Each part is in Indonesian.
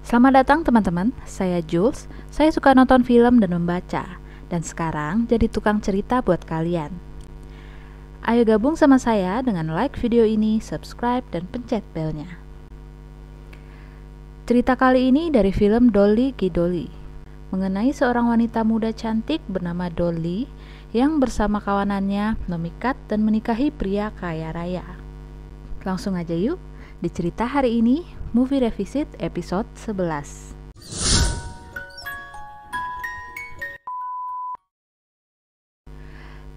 Selamat datang teman-teman, saya Jules. Saya suka nonton film dan membaca, dan sekarang jadi tukang cerita buat kalian. Ayo gabung sama saya dengan like video ini, subscribe, dan pencet belnya. Cerita kali ini dari film Dolly Ki Dolly, mengenai seorang wanita muda cantik bernama Dolly yang bersama kawanannya memikat dan menikahi pria kaya raya. Langsung aja yuk, di cerita hari ini, Movie Revisit episode 11.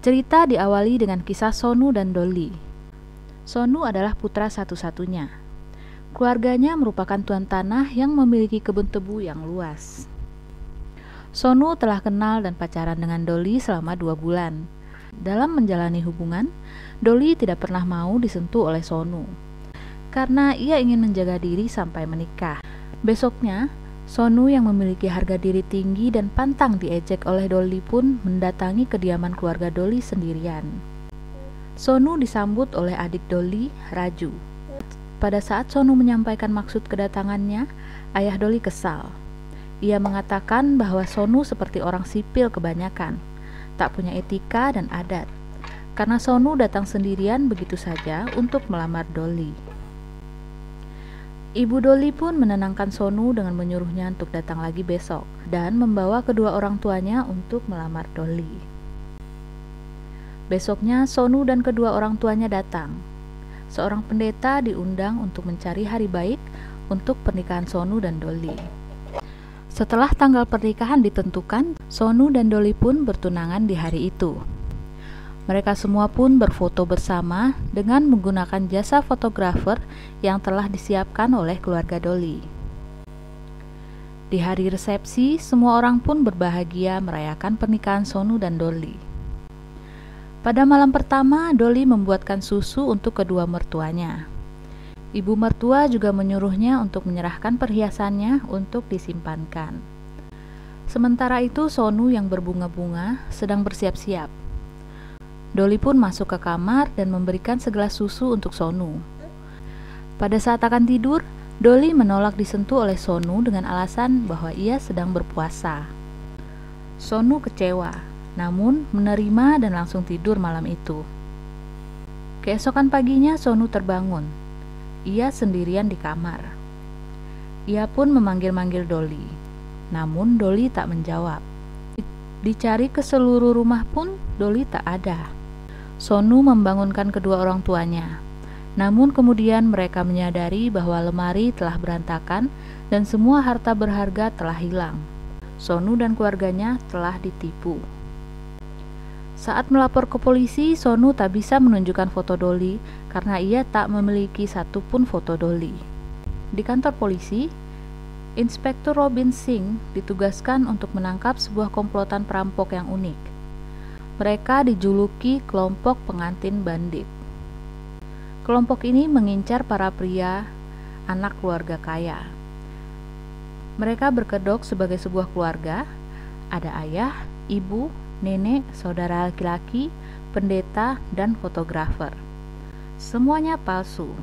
Cerita diawali dengan kisah Sonu dan Dolly. Sonu adalah putra satu-satunya. Keluarganya merupakan tuan tanah yang memiliki kebun tebu yang luas. Sonu telah kenal dan pacaran dengan Dolly selama 2 bulan. Dalam menjalani hubungan, Dolly tidak pernah mau disentuh oleh Sonu, karena ia ingin menjaga diri sampai menikah. Besoknya, Sonu yang memiliki harga diri tinggi dan pantang diejek oleh Dolly pun mendatangi kediaman keluarga Dolly sendirian. Sonu disambut oleh adik Dolly, Raju. Pada saat Sonu menyampaikan maksud kedatangannya, ayah Dolly kesal. Ia mengatakan bahwa Sonu seperti orang sipil kebanyakan, tak punya etika dan adat, karena Sonu datang sendirian begitu saja untuk melamar Dolly. Ibu Dolly pun menenangkan Sonu dengan menyuruhnya untuk datang lagi besok dan membawa kedua orang tuanya untuk melamar Dolly. Besoknya Sonu dan kedua orang tuanya datang. Seorang pendeta diundang untuk mencari hari baik untuk pernikahan Sonu dan Dolly. Setelah tanggal pernikahan ditentukan, Sonu dan Dolly pun bertunangan di hari itu. Mereka semua pun berfoto bersama dengan menggunakan jasa fotografer yang telah disiapkan oleh keluarga Dolly. Di hari resepsi, semua orang pun berbahagia merayakan pernikahan Sonu dan Dolly. Pada malam pertama, Dolly membuatkan susu untuk kedua mertuanya. Ibu mertua juga menyuruhnya untuk menyerahkan perhiasannya untuk disimpankan. Sementara itu, Sonu yang berbunga-bunga sedang bersiap-siap. Dolly pun masuk ke kamar dan memberikan segelas susu untuk Sonu. Pada saat akan tidur, Dolly menolak disentuh oleh Sonu dengan alasan bahwa ia sedang berpuasa. Sonu kecewa, namun menerima dan langsung tidur malam itu. Keesokan paginya Sonu terbangun. Ia sendirian di kamar. Ia pun memanggil-manggil Dolly, namun Dolly tak menjawab. Dicari ke seluruh rumah pun Dolly tak ada. Sonu membangunkan kedua orang tuanya. Namun kemudian mereka menyadari bahwa lemari telah berantakan dan semua harta berharga telah hilang. Sonu dan keluarganya telah ditipu. Saat melapor ke polisi, Sonu tak bisa menunjukkan foto Dolly karena ia tak memiliki satupun foto Dolly. Di kantor polisi, Inspektur Robin Singh ditugaskan untuk menangkap sebuah komplotan perampok yang unik. Mereka dijuluki kelompok pengantin bandit. Kelompok ini mengincar para pria, anak keluarga kaya. Mereka berkedok sebagai sebuah keluarga. Ada ayah, ibu, nenek, saudara laki-laki, pendeta, dan fotografer. Semuanya palsu.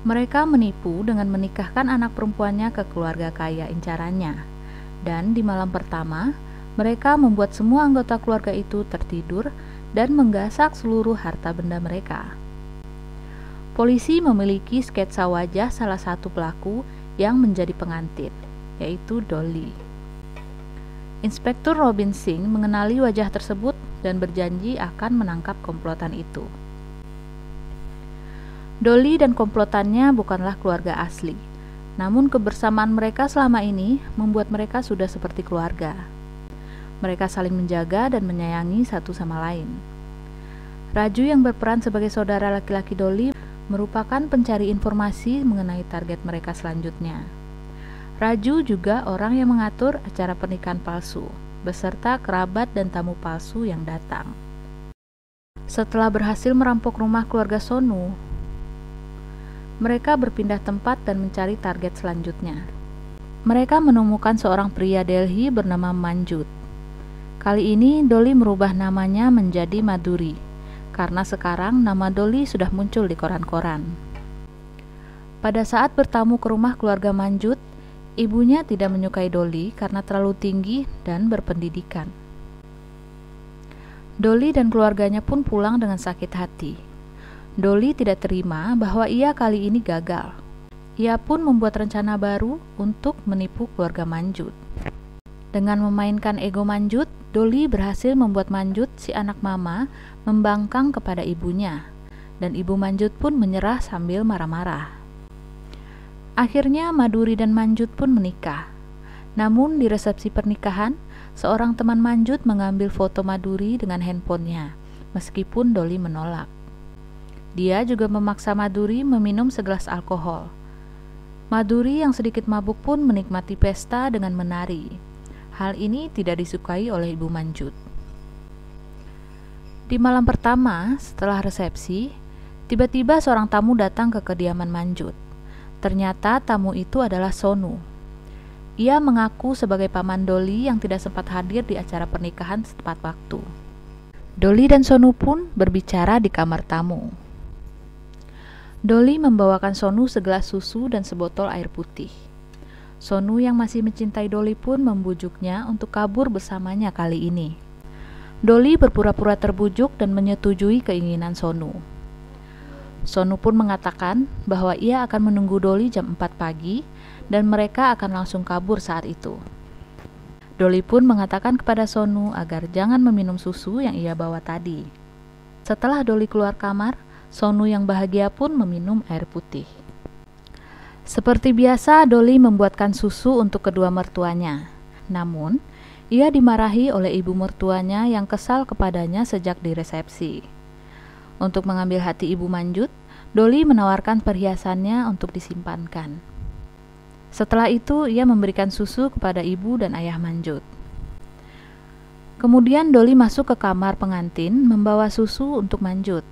Mereka menipu dengan menikahkan anak perempuannya ke keluarga kaya incarannya. Dan di malam pertama, mereka membuat semua anggota keluarga itu tertidur dan menggasak seluruh harta benda mereka. Polisi memiliki sketsa wajah salah satu pelaku yang menjadi pengantin, yaitu Dolly. Inspektur Robin Singh mengenali wajah tersebut dan berjanji akan menangkap komplotan itu. Dolly dan komplotannya bukanlah keluarga asli, namun kebersamaan mereka selama ini membuat mereka sudah seperti keluarga. Mereka saling menjaga dan menyayangi satu sama lain. Raju yang berperan sebagai saudara laki-laki Dolly merupakan pencari informasi mengenai target mereka selanjutnya. Raju juga orang yang mengatur acara pernikahan palsu, beserta kerabat dan tamu palsu yang datang. Setelah berhasil merampok rumah keluarga Sonu, mereka berpindah tempat dan mencari target selanjutnya. Mereka menemukan seorang pria Delhi bernama Manjut. Kali ini Dolly merubah namanya menjadi Madhuri, karena sekarang nama Dolly sudah muncul di koran-koran. Pada saat bertamu ke rumah keluarga Manjut, ibunya tidak menyukai Dolly karena terlalu tinggi dan berpendidikan. Dolly dan keluarganya pun pulang dengan sakit hati. Dolly tidak terima bahwa ia kali ini gagal. Ia pun membuat rencana baru untuk menipu keluarga Manjut. Dengan memainkan ego Manjut, Dolly berhasil membuat Manjut, si anak mama, membangkang kepada ibunya. Dan ibu Manjut pun menyerah sambil marah-marah. Akhirnya Maduri dan Manjut pun menikah. Namun di resepsi pernikahan, seorang teman Manjut mengambil foto Maduri dengan handphonenya, meskipun Dolly menolak. Dia juga memaksa Maduri meminum segelas alkohol. Maduri yang sedikit mabuk pun menikmati pesta dengan menari. Hal ini tidak disukai oleh ibu Manjut. Di malam pertama, setelah resepsi, tiba-tiba seorang tamu datang ke kediaman Manjut. Ternyata tamu itu adalah Sonu. Ia mengaku sebagai paman Dolly yang tidak sempat hadir di acara pernikahan tepat waktu. Dolly dan Sonu pun berbicara di kamar tamu. Dolly membawakan Sonu segelas susu dan sebotol air putih. Sonu yang masih mencintai Dolly pun membujuknya untuk kabur bersamanya kali ini. Dolly berpura-pura terbujuk dan menyetujui keinginan Sonu. Sonu pun mengatakan bahwa ia akan menunggu Dolly jam 4 pagi dan mereka akan langsung kabur saat itu. Dolly pun mengatakan kepada Sonu agar jangan meminum susu yang ia bawa tadi. Setelah Dolly keluar kamar, Sonu yang bahagia pun meminum air putih. Seperti biasa, Dolly membuatkan susu untuk kedua mertuanya. Namun, ia dimarahi oleh ibu mertuanya yang kesal kepadanya sejak di resepsi. Untuk mengambil hati ibu Manjut, Dolly menawarkan perhiasannya untuk disimpankan. Setelah itu, ia memberikan susu kepada ibu dan ayah Manjut. Kemudian Dolly masuk ke kamar pengantin membawa susu untuk Manjut.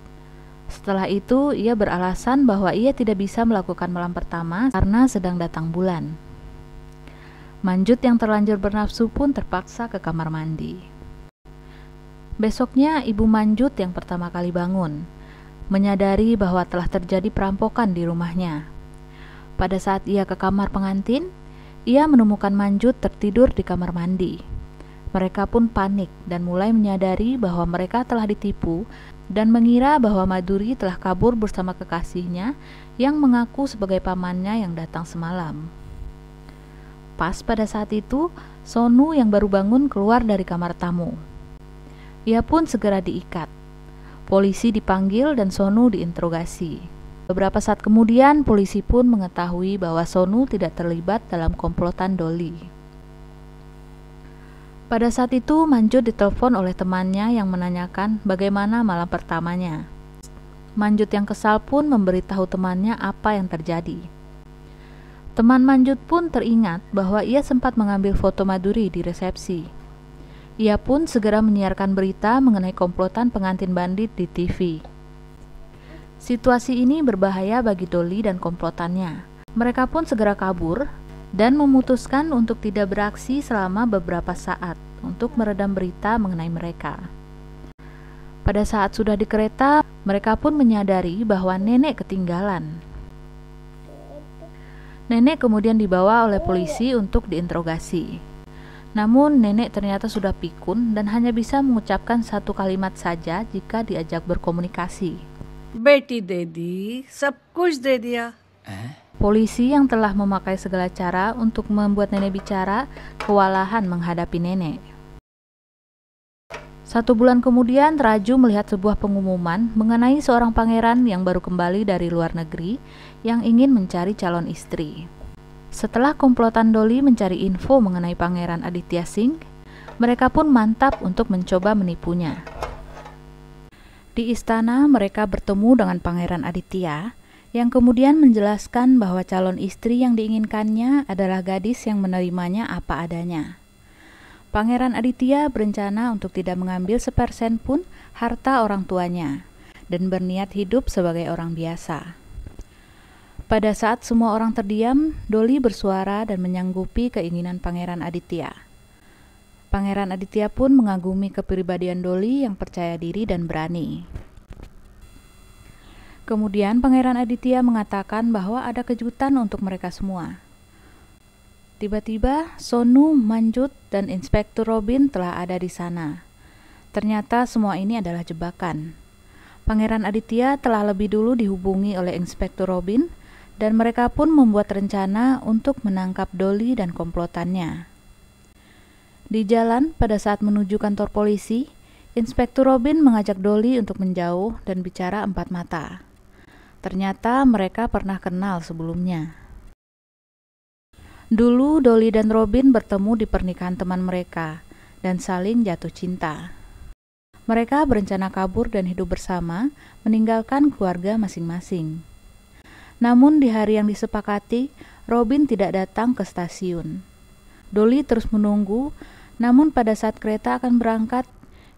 Setelah itu, ia beralasan bahwa ia tidak bisa melakukan malam pertama karena sedang datang bulan. Manjut yang terlanjur bernafsu pun terpaksa ke kamar mandi. Besoknya, ibu Manjut yang pertama kali bangun, menyadari bahwa telah terjadi perampokan di rumahnya. Pada saat ia ke kamar pengantin, ia menemukan Manjut tertidur di kamar mandi. Mereka pun panik dan mulai menyadari bahwa mereka telah ditipu dan mengira bahwa Maduri telah kabur bersama kekasihnya yang mengaku sebagai pamannya yang datang semalam. Pas pada saat itu, Sonu yang baru bangun keluar dari kamar tamu. Ia pun segera diikat. Polisi dipanggil dan Sonu diinterogasi. Beberapa saat kemudian, polisi pun mengetahui bahwa Sonu tidak terlibat dalam komplotan Dolly. Pada saat itu, Manjut ditelepon oleh temannya yang menanyakan bagaimana malam pertamanya. Manjut yang kesal pun memberitahu temannya apa yang terjadi. Teman Manjut pun teringat bahwa ia sempat mengambil foto Maduri di resepsi. Ia pun segera menyiarkan berita mengenai komplotan pengantin bandit di TV. Situasi ini berbahaya bagi Dolly dan komplotannya. Mereka pun segera kabur dan memutuskan untuk tidak beraksi selama beberapa saat untuk meredam berita mengenai mereka. Pada saat sudah di kereta, mereka pun menyadari bahwa nenek ketinggalan. Nenek kemudian dibawa oleh polisi untuk diinterogasi. Namun nenek ternyata sudah pikun dan hanya bisa mengucapkan satu kalimat saja jika diajak berkomunikasi. Beti de di, sab kuch de dia. Polisi yang telah memakai segala cara untuk membuat nenek bicara, kewalahan menghadapi nenek. 1 bulan kemudian, Raju melihat sebuah pengumuman mengenai seorang pangeran yang baru kembali dari luar negeri yang ingin mencari calon istri. Setelah komplotan Dolly mencari info mengenai Pangeran Aditya Singh, mereka pun mantap untuk mencoba menipunya. Di istana, mereka bertemu dengan Pangeran Aditya, yang kemudian menjelaskan bahwa calon istri yang diinginkannya adalah gadis yang menerimanya apa adanya. Pangeran Aditya berencana untuk tidak mengambil sepersen pun harta orang tuanya dan berniat hidup sebagai orang biasa. Pada saat semua orang terdiam, Dolly bersuara dan menyanggupi keinginan Pangeran Aditya. Pangeran Aditya pun mengagumi kepribadian Dolly yang percaya diri dan berani. Kemudian Pangeran Aditya mengatakan bahwa ada kejutan untuk mereka semua. Tiba-tiba Sonu, Manjut, dan Inspektur Robin telah ada di sana. Ternyata semua ini adalah jebakan. Pangeran Aditya telah lebih dulu dihubungi oleh Inspektur Robin, dan mereka pun membuat rencana untuk menangkap Dolly dan komplotannya. Di jalan, pada saat menuju kantor polisi, Inspektur Robin mengajak Dolly untuk menjauh dan bicara empat mata. Ternyata mereka pernah kenal sebelumnya. Dulu Dolly dan Robin bertemu di pernikahan teman mereka dan saling jatuh cinta. Mereka berencana kabur dan hidup bersama, meninggalkan keluarga masing-masing. Namun di hari yang disepakati, Robin tidak datang ke stasiun. Dolly terus menunggu, namun pada saat kereta akan berangkat,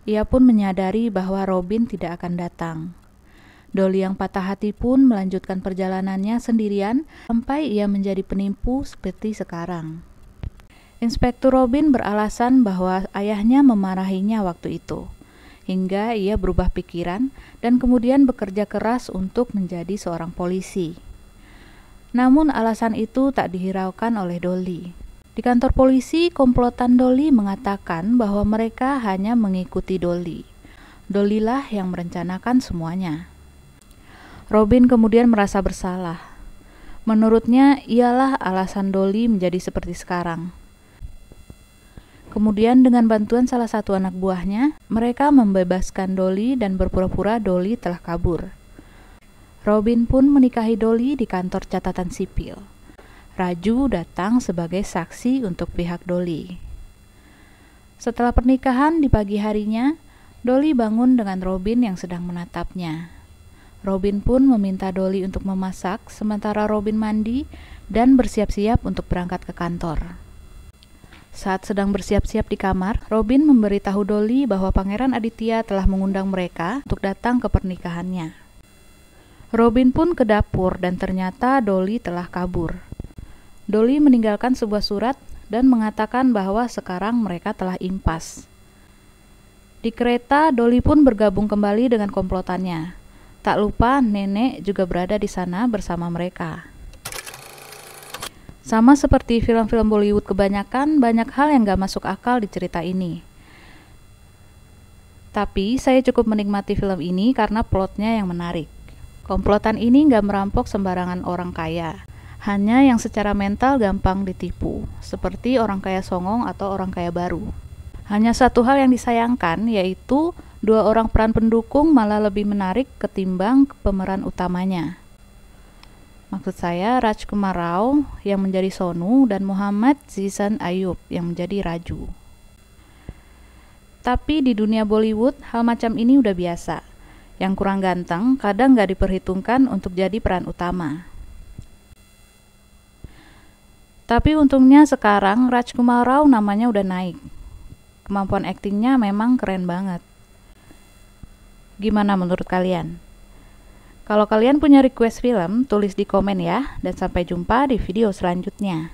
ia pun menyadari bahwa Robin tidak akan datang. Dolly yang patah hati pun melanjutkan perjalanannya sendirian sampai ia menjadi penipu seperti sekarang. Inspektur Robin beralasan bahwa ayahnya memarahinya waktu itu, hingga ia berubah pikiran dan kemudian bekerja keras untuk menjadi seorang polisi. Namun alasan itu tak dihiraukan oleh Dolly. Di kantor polisi, komplotan Dolly mengatakan bahwa mereka hanya mengikuti Dolly. Dolly lah yang merencanakan semuanya. Robin kemudian merasa bersalah. Menurutnya, ialah alasan Dolly menjadi seperti sekarang. Kemudian dengan bantuan salah satu anak buahnya, mereka membebaskan Dolly dan berpura-pura Dolly telah kabur. Robin pun menikahi Dolly di kantor catatan sipil. Raju datang sebagai saksi untuk pihak Dolly. Setelah pernikahan di pagi harinya, Dolly bangun dengan Robin yang sedang menatapnya. Robin pun meminta Dolly untuk memasak, sementara Robin mandi dan bersiap-siap untuk berangkat ke kantor. Saat sedang bersiap-siap di kamar, Robin memberitahu Dolly bahwa Pangeran Aditya telah mengundang mereka untuk datang ke pernikahannya. Robin pun ke dapur dan ternyata Dolly telah kabur. Dolly meninggalkan sebuah surat dan mengatakan bahwa sekarang mereka telah impas. Di kereta, Dolly pun bergabung kembali dengan komplotannya. Tak lupa nenek juga berada di sana bersama mereka. Sama seperti film-film Bollywood kebanyakan, banyak hal yang gak masuk akal di cerita ini. Tapi saya cukup menikmati film ini karena plotnya yang menarik. Komplotan ini gak merampok sembarangan orang kaya, hanya yang secara mental gampang ditipu, seperti orang kaya songong atau orang kaya baru. Hanya satu hal yang disayangkan, yaitu dua orang peran pendukung malah lebih menarik ketimbang pemeran utamanya. Maksud saya Rajkumar Rao yang menjadi Sonu dan Muhammad Zizan Ayub yang menjadi Raju. Tapi di dunia Bollywood, hal macam ini udah biasa. Yang kurang ganteng kadang gak diperhitungkan untuk jadi peran utama. Tapi untungnya sekarang Rajkumar Rao namanya udah naik. Kemampuan aktingnya memang keren banget. Gimana menurut kalian? Kalau kalian punya request film, tulis di komen ya, dan sampai jumpa di video selanjutnya.